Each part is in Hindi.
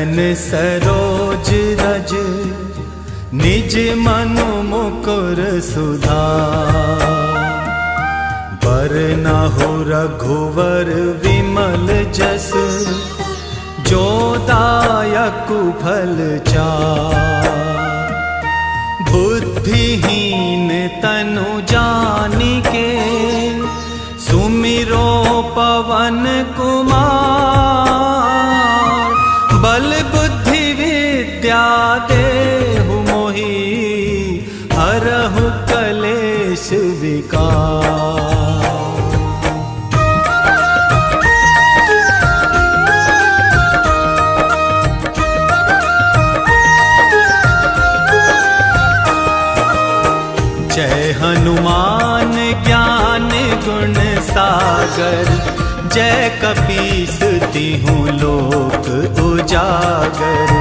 चरण सरोज रज निज मनु मुकुर सुधार। बरनहु रघुवर विमल जस जो दायक फल चार। बुद्धिहीन तनु जानिके सुमिरो पवन कुमार। बल बुद्धि विद्या देहु मोहि हरहु कलेश विकार। जय हनुमान ज्ञान गुण सागर। जय कपीस तिहु लोक उजागर।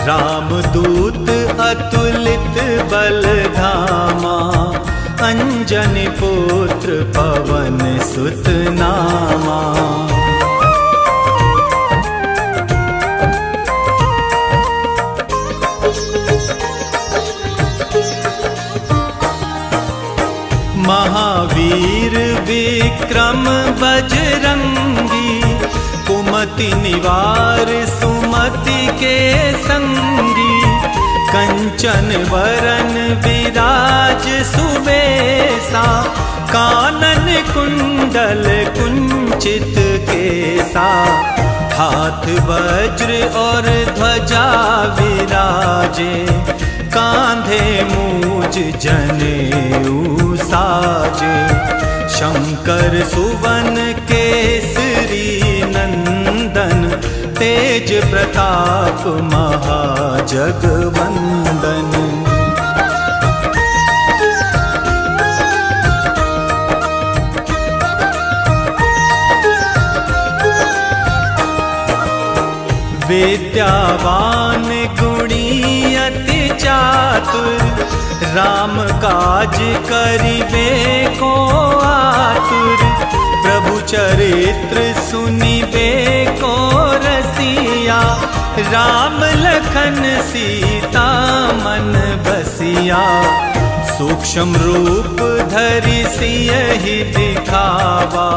रामदूत अतुलित बल धामा। अंजनी पुत्र पवन सुत नामा। महावीर विक्रम बजरंगी। कुमति निवार सुमति के संगी। कंचन वरन विराज सुबेसा। कानन कुंडल कुंचित केसा। हाथ वज्र और ध्वजा विराजे। कांधे मूज जनेऊ साजे। शंकर सुवन केसरी नंदन। तेज प्रताप महाजगवंदन। विद्यावान गुणी अति चातुर। राम काज करिबे को आतुर। प्रभु चरित्र सुनिबे को रसिया। राम लखन सीता मन बसिया। सूक्ष्म रूप धरि सियहि दिखावा।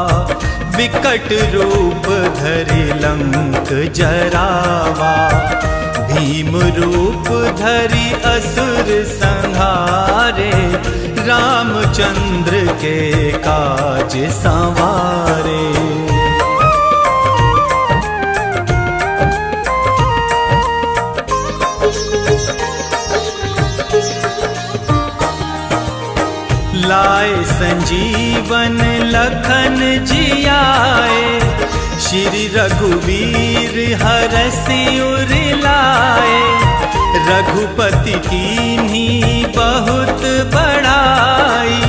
विकट रूप धरि लंक जरावा। भीम रूप धरि असुर संहारे। रामचंद्र के काज संवारे। लाए संजीवन लखन जियाए। श्री रघुवीर हरषि उर लाए। रघुपति कीन्ही बहुत बड़ाई।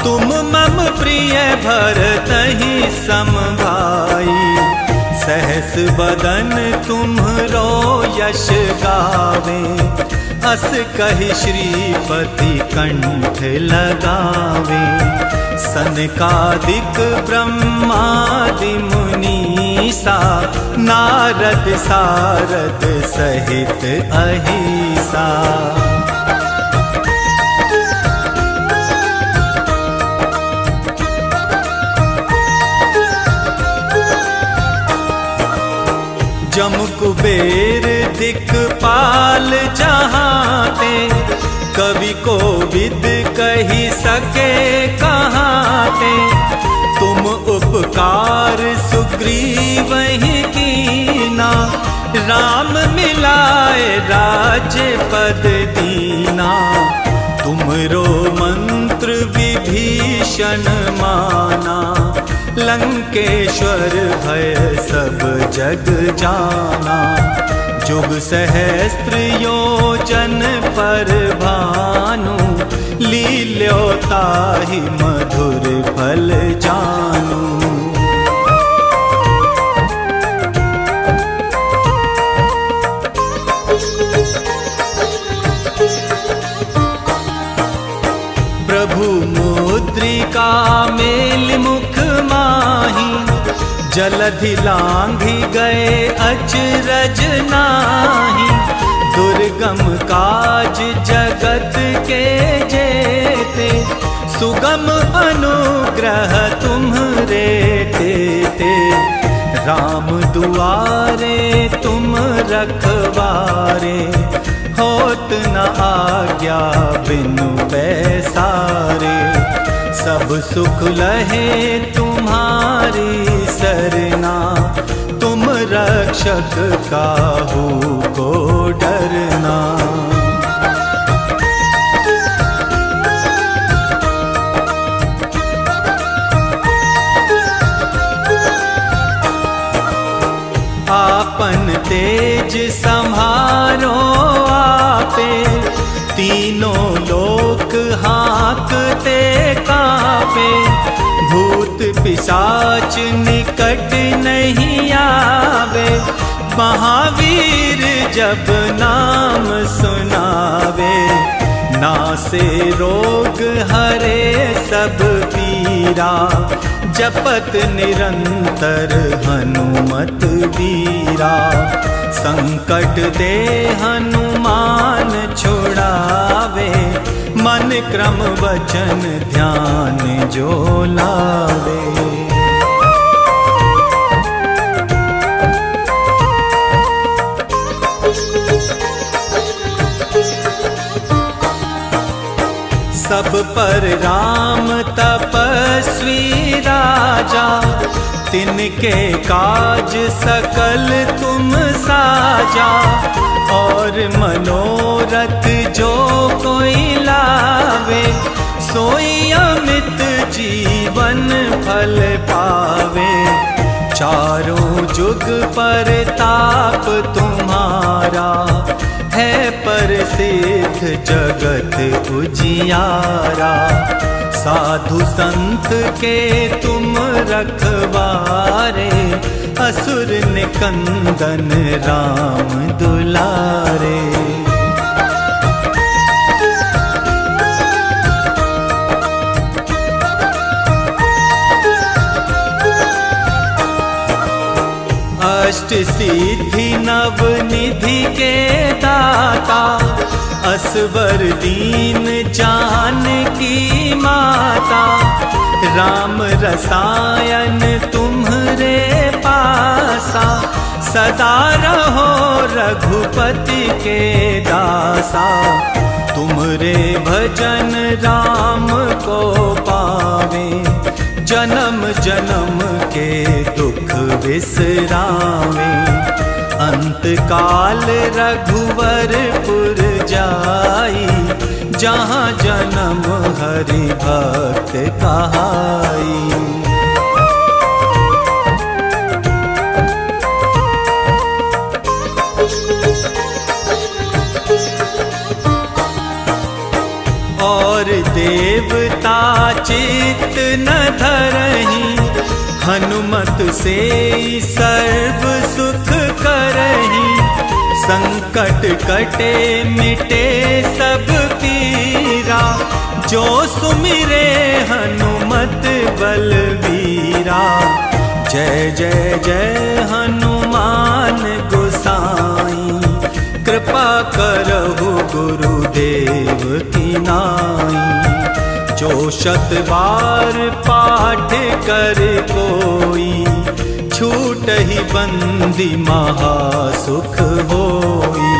तुम मम प्रिय भरतहि सम भाई। सहस बदन तुम्हरो यश गावे। अस कहि श्रीपति कंठ लगावे। सनकादिक ब्रह्मादि मुनीसा। नारद सारद सहित अहिसा। जम कुबेर दिक्पाल जहाते। कवि को विद कही सके कहाते। तुम उपकार सुग्रीवहि कीना। राम मिलाए राज्य पद दीना। तुमरो मंत्र विभीषण माना। लंकेश्वर भय सब जग जाना। जुग सहस्त्र योजन पर भानु। लील्योताहि मधुर फल जानू। प्रभु मुद्रिका मेल मुख माही। जलधि लांघि गए अचरज नाही। दुर्गम काज जगत के जेते, सुगम अनुग्रह तुम्हरे तेते। राम दुआरे तुम रखवारे, होत न आज्ञा बिनु पैसारे। सब सुख लहे तुम्हारी सरना, तुम रक्षक काहू को डरना। आपन तेज सम्हारो आपे, तीनों लोक हाँकते कापे। भूत पिशाच निकट नहीं आवे, महावीर जब नाम सुनावे। नासे रोग हरे सब पीरा, जपत निरंतर हनुमत वीरा। संकट दे हनुमान छुड़ावे, मन क्रम वचन ध्यान जो लावे। सब पर राम तपस्वी राजा, तिनके काज सकल तुम साजा। और मनोरथ जो कोई लावे, सोई अमित जीवन फल पावे। चारों जुग पर ताप तुम्हारा, है प्रसिद्ध जगत उजियारा। साधु संत के तुम रखवारे, असुर निकंदन राम दुलारे। अष्ट सिद्धि नव निधि के दाता, असवर दीन जानकी माता। राम रसायन तुम्हरे पासा, सदा रहो रघुपति के दासा। तुमरे भजन राम को पावे, जन्म जन्म के दुख विसरावे। अंत काल रघुवरपुर जाई, जहाँ जन्म हरि भक्त कहाई। और देवता चित्त न धरहीं, हनुमत से सर्व सुख करहीं। संकट कटे मिटे सब पीरा, जो सुमिरे हनुमत बलवीरा। जय जय जय हनुमान गोसाई, कृपा करहु गुरुदेव की नाई। जो शत बार पाठ कर कोई, छूटहि बंदी महासुख होई।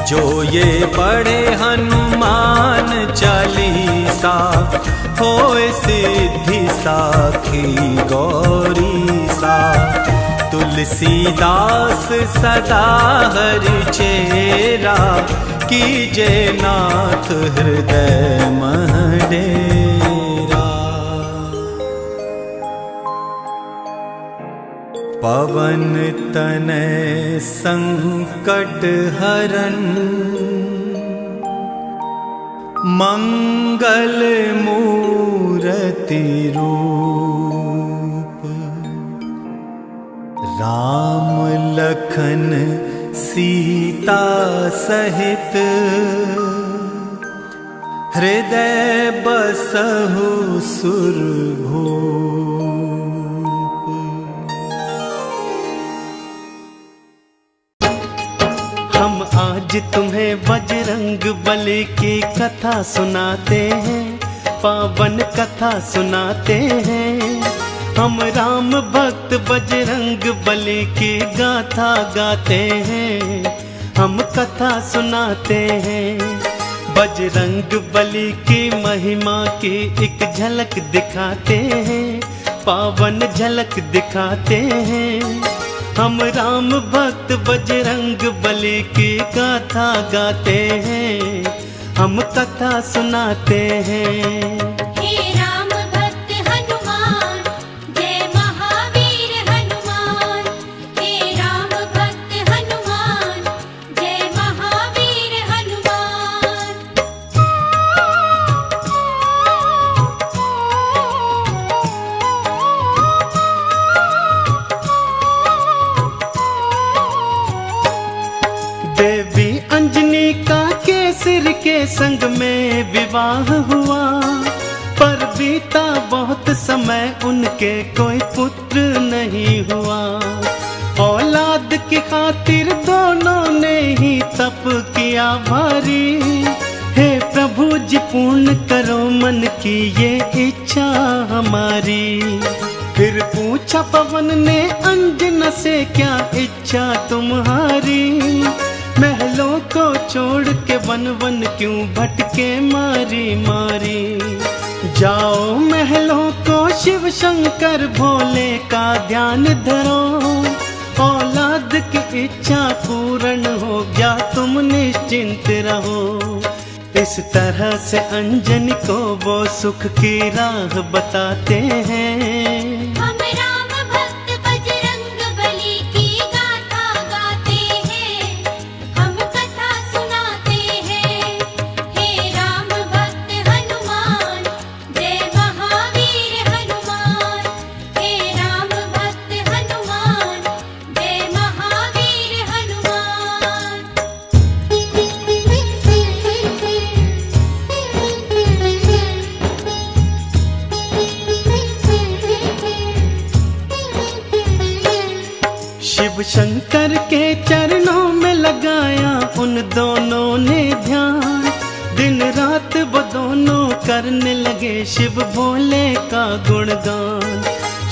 जो ये पढ़े हनुमान चालीसा, होए सिद्धि साखी गौरी सा। तुलसीदास सदा हरि चेरा, कीजे नाथ हृदय मह डेरा। पवन तनय संकट हरन, मंगल मूरति रूप। राम लखन सीता सहित, हृदय बसहु सुरभूप। हम आज तुम्हें बजरंग बली की कथा सुनाते हैं, पावन कथा सुनाते हैं। हम राम भक्त बजरंग बली की गाथा गाते हैं, हम कथा सुनाते हैं। बजरंग बली की महिमा की एक झलक दिखाते हैं, पावन झलक दिखाते हैं। हम राम भक्त बजरंग बली की गाथा गाते हैं, हम कथा सुनाते हैं। देवी अंजनी का केसर के संग में विवाह हुआ, पर बीता बहुत समय उनके कोई पुत्र नहीं हुआ। औलाद की खातिर दोनों ने ही तप किया भारी, हे प्रभु जी पूर्ण करो मन की ये इच्छा हमारी। फिर पूछा पवन ने अंजना से क्या इच्छा तुम्हारी, महलों को छोड़ के वन वन क्यों भटके मारी मारी। जाओ महलों को शिव शंकर भोले का ध्यान धरो, औलाद की इच्छा पूर्ण हो गया तुम निश्चिंत रहो। इस तरह से अंजनी को वो सुख की राह बताते हैं। शिव शंकर के चरणों में लगाया उन दोनों ने ध्यान, दिन रात वो दोनों करने लगे शिव भोले का गुणगान।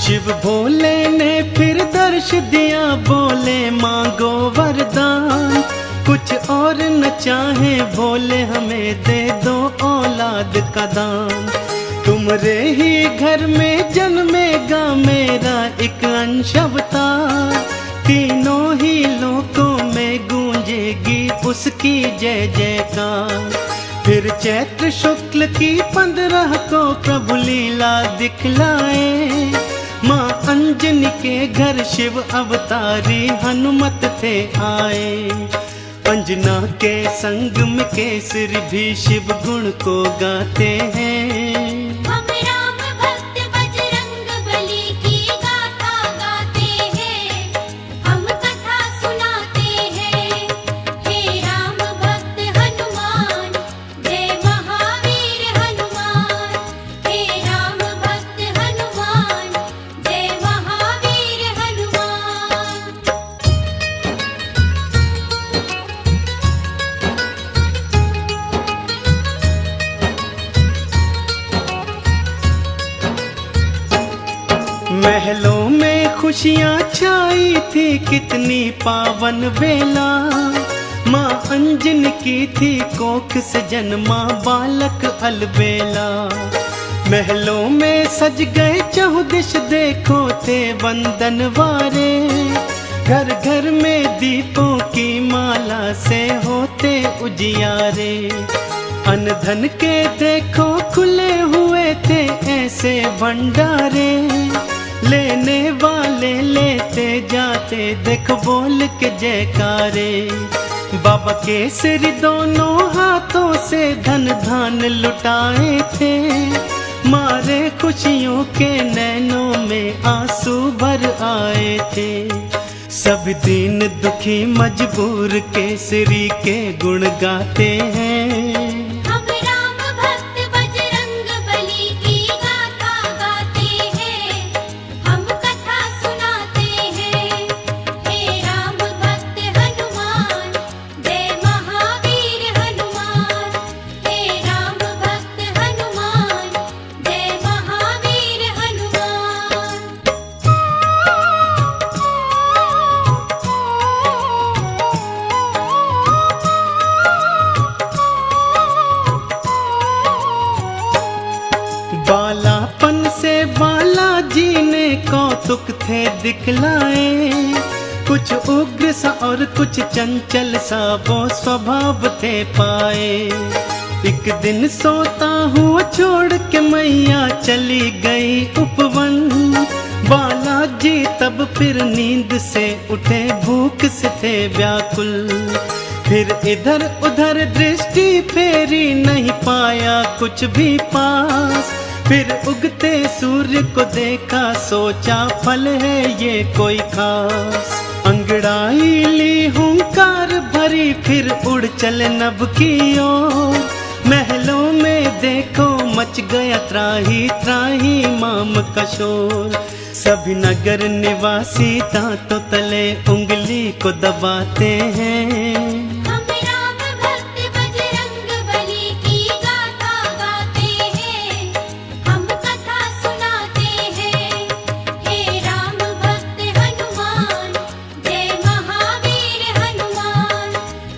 शिव भोले ने फिर दर्श दिया, बोले मांगो वरदान, कुछ और न चाहे भोले हमें दे दो औलाद का दान। तुम्हारे ही घर में जन्मेगा मेरा एक अंश अवतार, तीनों ही लोकों में गूंजेगी उसकी जय जयकार। फिर चैत्र शुक्ल की 15 को प्रभु लीला दिखलाए, माँ अंजनी के घर शिव अवतारी हनुमत थे आए। अंजना के संग में केसरी भी शिव गुण को गाते हैं। महलों में खुशियाँ छाई थी कितनी पावन बेला, माँ अंजनी की थी कोख से जन्मा बालक अलबेला। महलों में सज गए चहुदिश देखो थे वंदन वारे, घर घर में दीपों की माला से होते उजियारे। अन्न धन के देखो खुले हुए थे ऐसे भंडारे, लेने वाले लेते जाते देख बोल के जयकारे। बाबा केसरी दोनों हाथों से धन धान लुटाए थे, मारे खुशियों के नैनों में आंसू भर आए थे। सब दीन दुखी मजबूर केसरी के गुण गाते हैं। दिखलाए। कुछ उग्र सा और कुछ चंचल सा वो स्वभाव थे पाए। एक दिन सोता हुआ छोड़ के मैया चली गई उपवन। बालाजी तब फिर नींद से उठे, भूख से थे व्याकुल। फिर इधर उधर दृष्टि फेरी, नहीं पाया कुछ भी पास। फिर उगते सूर्य को देखा, सोचा फल है ये कोई खास। अंगड़ाई ली हुंकार भरी, फिर उड़ चले नभ की ओर। महलों में देखो मच गया त्राही त्राही माम का शोर। सभी नगर निवासी दांतों तले उंगली को दबाते हैं। हम राम भक्त बजरंग बली की गाथा गाते हैं, हम कथा सुनाते हैं। हे राम भक्त हनुमान, जय महावीर हनुमान।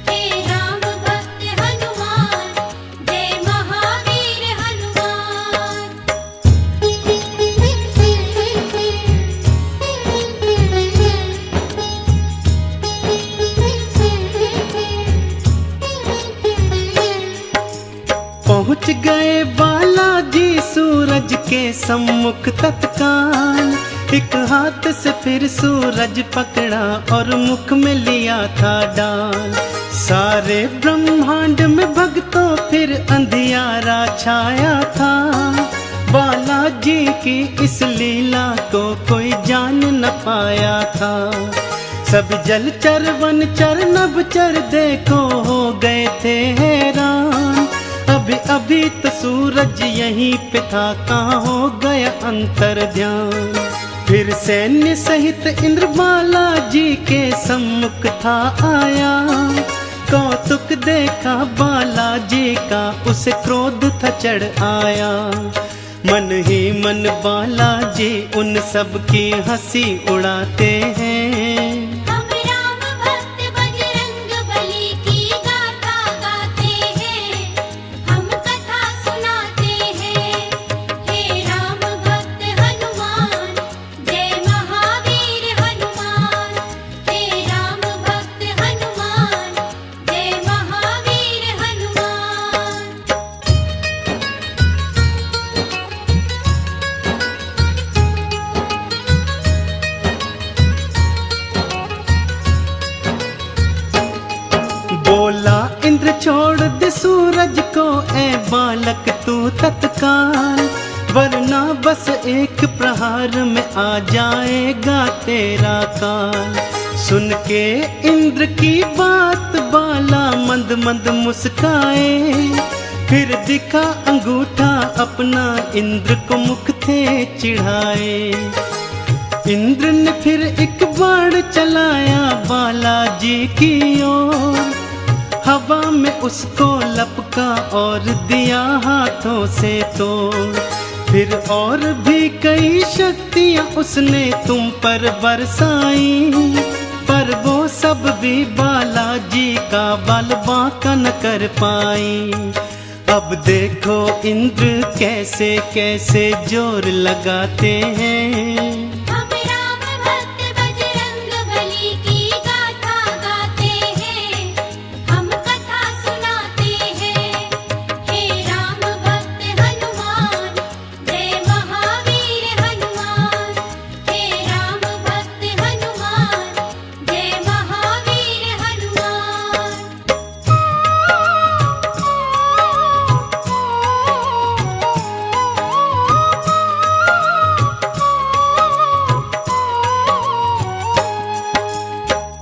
हे राम भक्त हनुमान, जय महावीर हनुमान। पहुँच गए बालाजी सूरज के सम्मुख तत्काल। एक हाथ से फिर सूरज पकड़ा और मुख में लिया था डाल। सारे ब्रह्मांड में भक्तों फिर अंधियारा छाया था। बालाजी की इस लीला को कोई जान न पाया था। सब जलचर वनचर नभचर देखो हो गए थे हैरान। अभी अभी तो सूरज यहीं पे था, कहाँ हो गया अंतर ध्यान। फिर सैन्य सहित इंद्र बालाजी के सम्मुख था आया। कौतुक देखा बालाजी का, उसे क्रोध था चढ़ आया। मन ही मन बालाजी उन सब की हंसी उड़ाते हैं। हम राम भक्त बजरंग बली की गाथा गाते हैं, हम कथा सुनाते हैं। हे राम भक्त हनुमान, जय महावीर हनुमान। हे राम भक्त हनुमान, जय महावीर हनुमान। बोला इंद्र छोड़ दे सूरज को, ए बालक तू तत्काल। वरना बस एक प्रहार में आ जाएगा तेरा काल। सुन के इंद्र की बात बाला मंद मंद मुस्काए। फिर दिखा अंगूठा अपना, इंद्र को मुख थे चिढ़ाए। इंद्र ने फिर एक बाण चलाया बालाजी की ओर। हवा में उसको लपका और दिया हाथों से तोड़। फिर और भी कई शक्तियां उसने तुम पर बरसाई। पर वो सब भी बालाजी का बल बांका न कर पाई। अब देखो इंद्र कैसे कैसे जोर लगाते हैं। हम राम भक्त बजरंग बली की गाथा गाते हैं, हम कथा सुनाते हैं। हे राम भक्त हनुमान, जय महावीर हनुमान। हे राम भक्त हनुमान, जय महावीर हनुमान।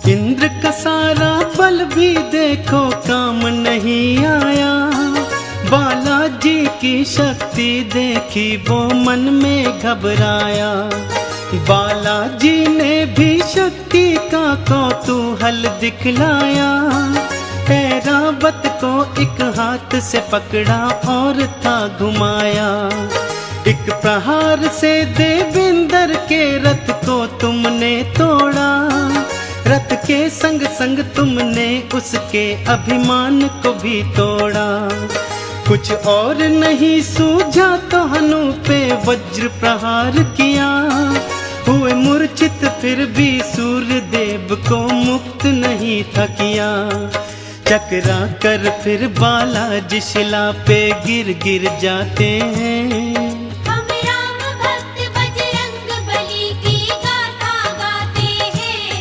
इंद्र का सारा बल भी देखो काम नहीं आया। बालाजी की शक्ति देखी वो मन में घबराया। बालाजी ने भी शक्ति का कौतूहल दिखलाया। ऐरावत को एक हाथ से पकड़ा और था घुमाया। एक प्रहार से देवेंद्र के रथ को तुमने तोड़ा। रथ के संग संग तुमने उसके अभिमान को भी तोड़ा। कुछ और नहीं सूझा तो हनु पे वज्र प्रहार किया। हुए मूर्छित फिर भी सूर्य देव को मुक्त नहीं था किया। चकरा कर फिर बालाजी शिला पे गिर गिर जाते हैं। हम राम भक्त बजरंग बली की गाथा गाते हैं,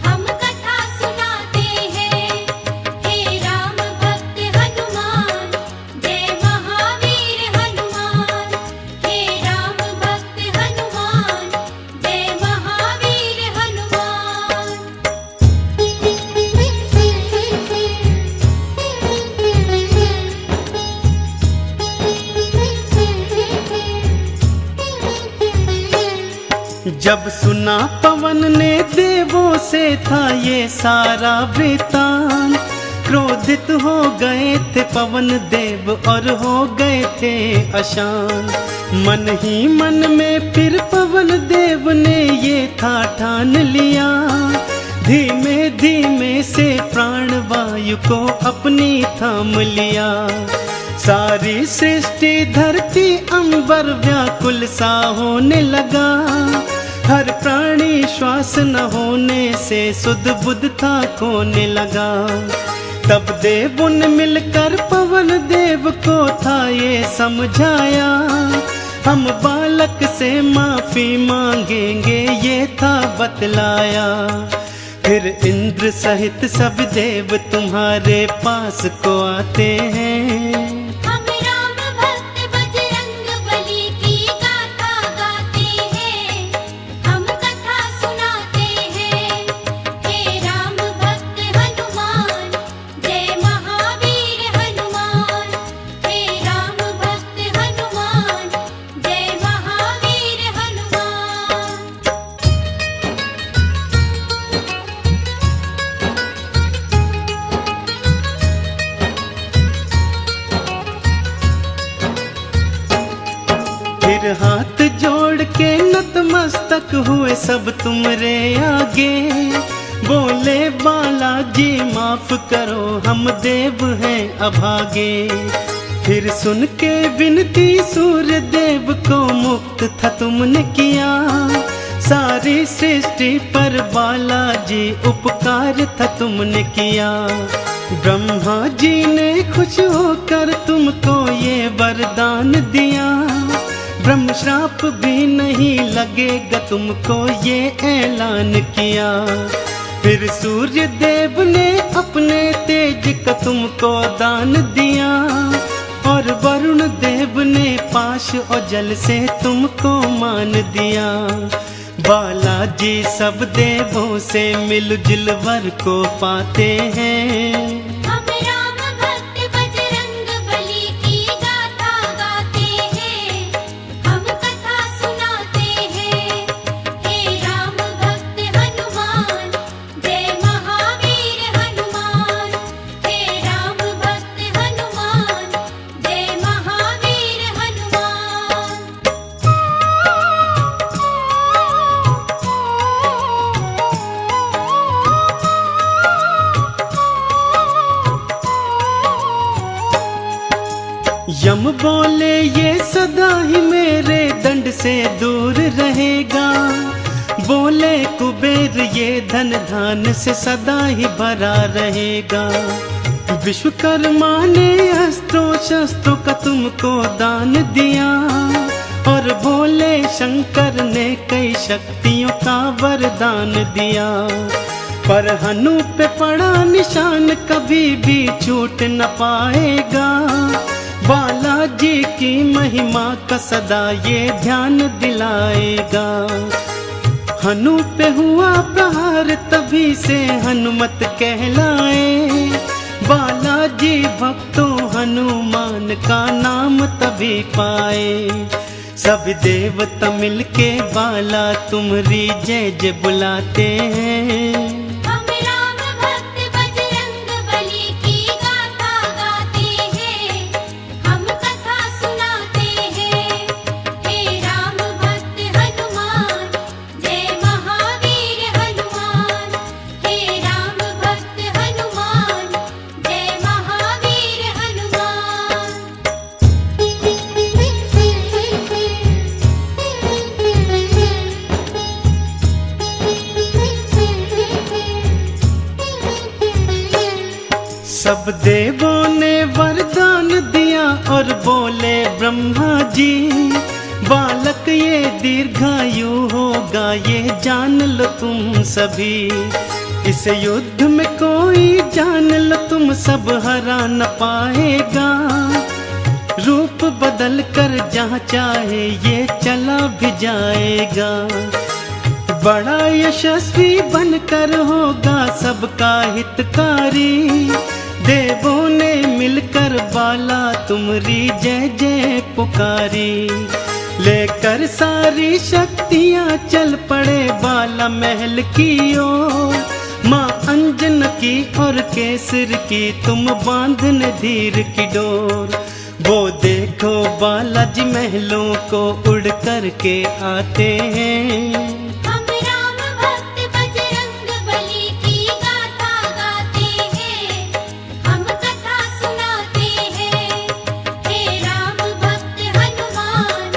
हम कथा सुनाते हैं। हे राम भक्त हनुमान, जय महावीर हनुमान। हे राम भक्त हनुमान, जय महावीर हनुमान। जब सुना पवन ने देवों से था ये सारा वृतांत, क्रोधित हो गए थे पवन देव और हो गए थे अशांत। मन ही मन में फिर पवन देव ने ये था ठान लिया, धीमे धीमे से प्राण वायु को अपनी थाम लिया। सारी सृष्टि धरती अंबर व्याकुल सा होने लगा, हर प्राणी श्वास न होने से सुध बुध था खोने लगा। तब देवों ने मिलकर पवन देव को था ये समझाया, हम बालक से माफी मांगेंगे ये था बतलाया। फिर इंद्र सहित सब देव तुम्हारे पास को आते हैं। हम राम भक्त बजरंग बली की गाथा गाते हैं, हम कथा सुनाते हैं। हे राम भक्त हनुमान, जय महावीर हनुमान। हे राम भक्त हनुमान, जय महावीर हनुमान। फिर हाथ जोड़ के नतमस्तक हुए सब तुमरे आगे, बोले बालाजी माफ करो हम देव हैं अभागे। फिर सुन के विनती सूर्य देव को मुक्त था तुमने किया, सारी सृष्टि पर बालाजी उपकार था तुमने किया। ब्रह्मा जी ने खुश होकर तुमको ये वरदान दिया, ब्रह्म श्राप भी नहीं लगेगा तुमको ये ऐलान किया। फिर सूर्य देव ने अपने तेज का तुमको दान दिया, और वरुण देव ने पाश और जल से तुमको मान दिया। बालाजी सब देवों से मिलजुल वर को पाते हैं। हम राम भक्त बजरंग बली की गाथा गाते हैं, हम कथा सुनाते हैं। हे राम भक्त हनुमान, जय महावीर हनुमान। हे राम भक्त हनुमान, जय महावीर हनुमान। यम बोले ये सदा ही मेरे दंड से दूर रहेगा, बोले कुबेर ये धन धान से सदा ही भरा रहेगा। विश्वकर्मा ने अस्त्रों शस्त्रों का तुमको दान दिया, और भोले शंकर ने कई शक्तियों का वरदान दिया। पर हनु पे पड़ा निशान कभी भी छूट न पाएगा, बालाजी की महिमा का सदा ये ध्यान दिलाएगा। हनु पे हुआ प्रहार तभी से हनुमत कहलाए, बालाजी भक्तों हनुमान का नाम तभी पाए। सब देवता मिलके बाला तुम्हारी जय जय बुलाते हैं। हम राम भक्त बजरंग बली की गाथा गाते हैं, हम कथा सुनाते हैं। हे राम भक्त हनुमान, जय महावीर हनुमान। हे राम भक्त हनुमान, जय महावीर हनुमान। सब देवों ने वरदान दिया और बोले ब्रह्मा जी, बालक ये दीर्घायु होगा, ये जान लो तुम सभी। इस युद्ध में कोई जान लो तुम सब हरा न पाएगा, रूप बदल कर जहाँ चाहे ये चला भी जाएगा। बड़ा यशस्वी बनकर होगा सबका हितकारी, देवों ने मिलकर बाला तुम्हारी जय जय पुकारी। लेकर सारी शक्तियाँ चल पड़े बाला महल की ओर, माँ अंजन की और केसर की तुम बांधने धीर की डोर। वो देखो बालाजी महलों को उड़ कर के आते हैं, हम राम भक्त बजरंग बली की गाथा गाते हैं, हम कथा सुनाते हैं। हे राम भक्त हनुमान,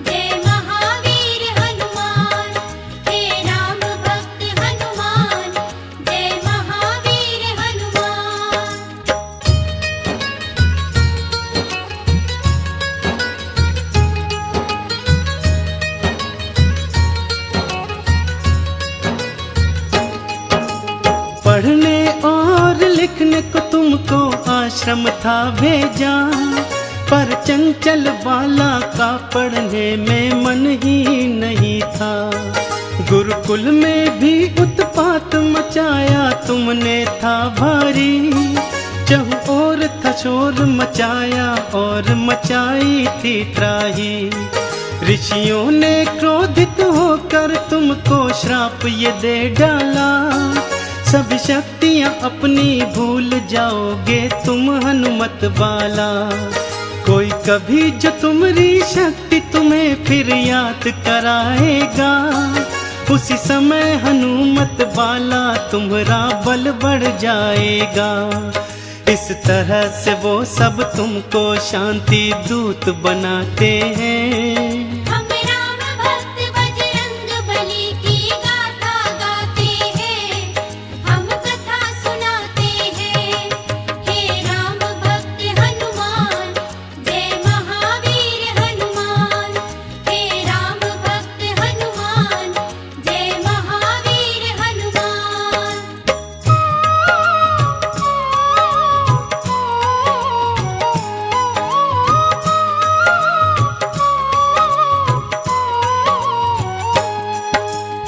जय महावीर हनुमान। हे राम भक्त हनुमान, जय महावीर हनुमान। पढ़ने और लिखने को तुमको आश्रम था भेजा, पर चंचल बाला का पढ़ने में मन ही नहीं था। गुरुकुल में भी उत्पात मचाया तुमने था भारी, चहु ओर था शोर मचाया और मचाई थी त्राही। ऋषियों ने क्रोधित होकर तुमको श्राप ये दे डाला, सभी शक्तियाँ अपनी भूल जाओगे तुम हनुमत बाला। कोई कभी जो तुम्हारी शक्ति तुम्हें फिर याद कराएगा, उसी समय हनुमत बाला तुम्हारा बल बढ़ जाएगा। इस तरह से वो सब तुमको शांति दूत बनाते हैं। हम राम भक्त बजरंग बली की गाथा गाते हैं, हम कथा सुनाते हैं। हे राम भक्त हनुमान, जय महावीर हनुमान। हे राम भक्त हनुमान, जय महावीर हनुमान।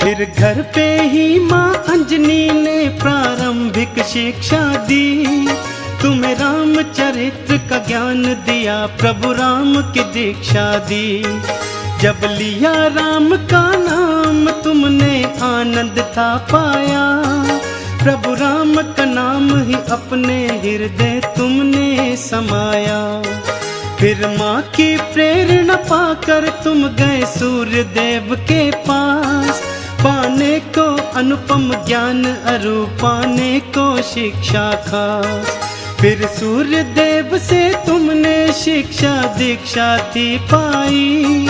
फिर घर पे ही माँ अंजनी ने प्रारंभिक शिक्षा दी, तुम्हें रामचरित्र का ज्ञान दिया, प्रभु राम की दीक्षा दी। जब लिया राम का नाम तुमने आनंद था पाया, प्रभु राम का नाम ही अपने हृदय तुमने समाया। फिर माँ की प्रेरणा पाकर तुम गए सूर्य देव के पास, पाने को अनुपम ज्ञान अरु पाने को शिक्षा खास। फिर सूर्य देव से तुमने शिक्षा दीक्षा थी पाई,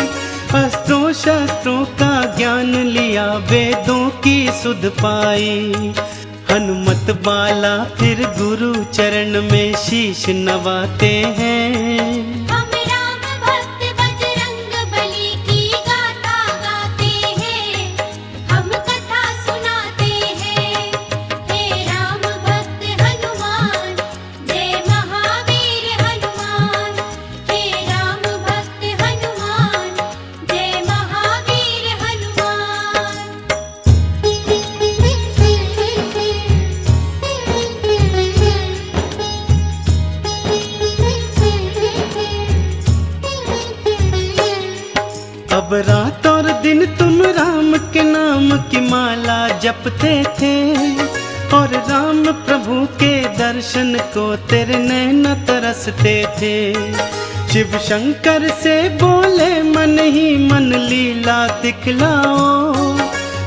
अस्त्रों शस्त्रों का ज्ञान लिया, वेदों की सुध पाई। हनुमत बाला फिर गुरु चरण में शीश नवाते हैं। हम राम भक्त बजरंग बली की गाथा गाते हैं, हम कथा सुनाते हैं। हे राम भक्त हनुमान, जय महावीर हनुमान। हे राम भक्त हनुमान, जय महावीर हनुमान। अब रात और दिन तुम राम के नाम की माला जपते थे, और राम प्रभु के दर्शन को तेरे नैन तरसते थे। शिव शंकर से बोले मन ही मन लीला दिखलाओ,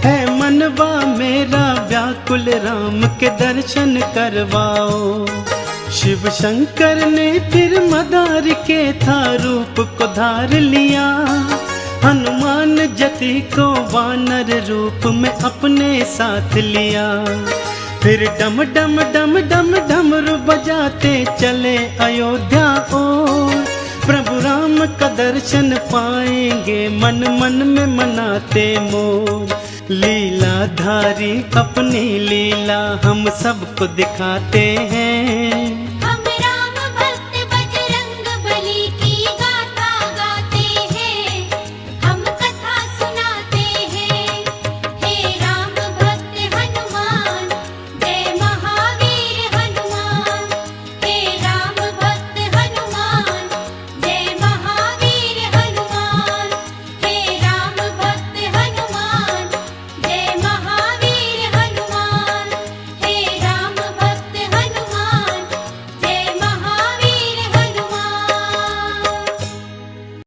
है मनवा मेरा व्याकुल राम के दर्शन करवाओ। शिव शंकर ने फिर मदार के था रूप को धार लिया, हनुमान जति को वानर रूप में अपने साथ लिया। फिर डम डम डम डम डमरू बजाते चले अयोध्या ओर। प्रभु राम का दर्शन पाएंगे मन मन में मनाते मोर। लीलाधारी अपनी लीला हम सबको दिखाते हैं।